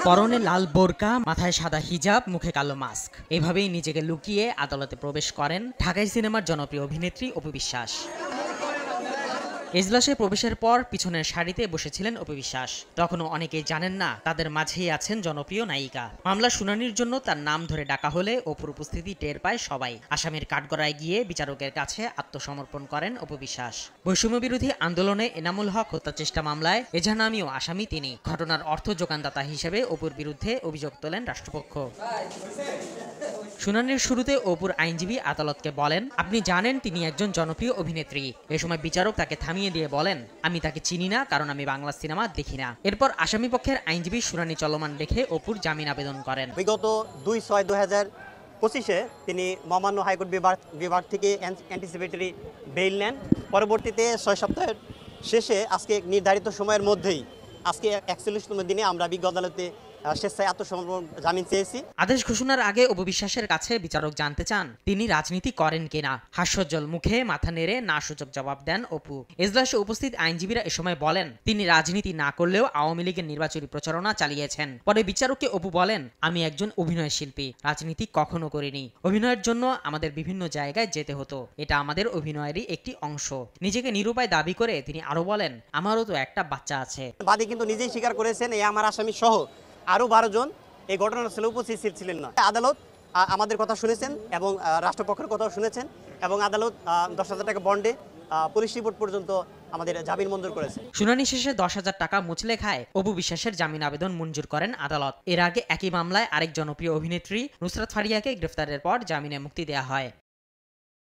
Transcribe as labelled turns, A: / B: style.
A: পরনে লাল বোরকা, মাথায় সাদা হিজাব, মুখে কালো মাস্ক, এভাবেই নিজেকে লুকিয়ে আদালতে প্রবেশ করেন ঢাকাই সিনেমার জনপ্রিয় অভিনেত্রী অপু বিশ্বাস। এজলাসে প্রবেশের পর পিছনের সারিতে বসেছিলেন অপু বিশ্বাস। তখনও অনেকেই জানেন না তাদের মাঝেই আছেন জনপ্রিয় নায়িকা। মামলা শুনানির জন্য তার নাম ধরে ডাকা হলে অপুর উপস্থিতি টের পায় সবাই। আসামির কাঠগড়ায় গিয়ে বিচারকের কাছে আত্মসমর্পণ করেন অপু বিশ্বাস। বৈষম্য বিরোধী আন্দোলনে এনামুল হক হত্যা চেষ্টা মামলায় এজাহারনামীয় আসামি তিনি। ঘটনার অর্থ যোগানদাতা হিসেবে অপুর বিরুদ্ধে অভিযোগ তোলেন রাষ্ট্রপক্ষ। শুনানির শুরুতে অপুর আইনজীবী আদালতকে বলেন, আপনি জানেন তিনি একজন জনপ্রিয় অভিনেত্রী। এ সময় বিচারক তাকে থামিয়ে দিয়ে বলেন, আমি তাকে চিনি না, কারণ আমি বাংলা সিনেমা দেখি না। এরপর আসামি পক্ষের আইনজীবী শুনানি চলমান রেখে অপুর জামিন আবেদন করেন।
B: বিগত 2/6/2025 তিনি মহামান্য হাইকোর্ট বিভাগ থেকে অ্যান্টিসিপেটরি বেইল নেন। পরবর্তীতে 6 সপ্তাহের শেষে আজকে নির্ধারিত সময়ের মধ্যেই আজকে 41তম দিনে আমরা বিজ্ঞ আদালতে স্বেচ্ছায় আত্মসমর্পণ জামিন চেয়েছি।
A: আদেশ ঘোষণার আগে অপু বিশ্বাসের কাছে বিচারক জানতে চান তিনি রাজনীতি করেন কিনা। হাস্যোজ্জ্বল মুখে মাথা নেড়ে না সূচক জবাব দেন অপু। এজলাসে উপস্থিত আইনজীবীরা এ সময় বলেন, তিনি রাজনীতি না করলেও আওয়ামী লীগের নির্বাচনী প্রচারণা চালিয়েছেন। পরে বিচারককে অপু বলেন, আমি একজন অভিনয় শিল্পী, রাজনীতি কখনো করিনি। অভিনয়ের জন্য আমাদের বিভিন্ন জায়গায় যেতে হতো, এটা আমাদের অভিনয়েরই একটি অংশ। নিজেকে নিরুপায় দাবি করে তিনি আরো বলেন, আমারও তো একটা বাচ্চা আছে।
B: বাদী কিন্তু নিজেই স্বীকার করেছেন এই আমার আসামি সহ আরও 12 জন এই ঘটনাস্থলে উপস্থিত ছিলেন না। আদালত আমাদের কথা শুনেছেন এবং রাষ্ট্রপক্ষের কথাও শুনেছেন এবং আদালত 10,000 টাকা বন্ডে পুলিশ রিপোর্ট পর্যন্ত আমাদের জামিন মঞ্জুর করেছে।
A: শুনানি শেষে 10,000 টাকা মুচলে খায় অপু বিশ্বাসের জামিন আবেদন মঞ্জুর করেন আদালত। এর আগে একই মামলায় আরেক জনপ্রিয় অভিনেত্রী নুসরাত ফারিয়াকে গ্রেফতারের পর জামিনে মুক্তি দেওয়া হয়।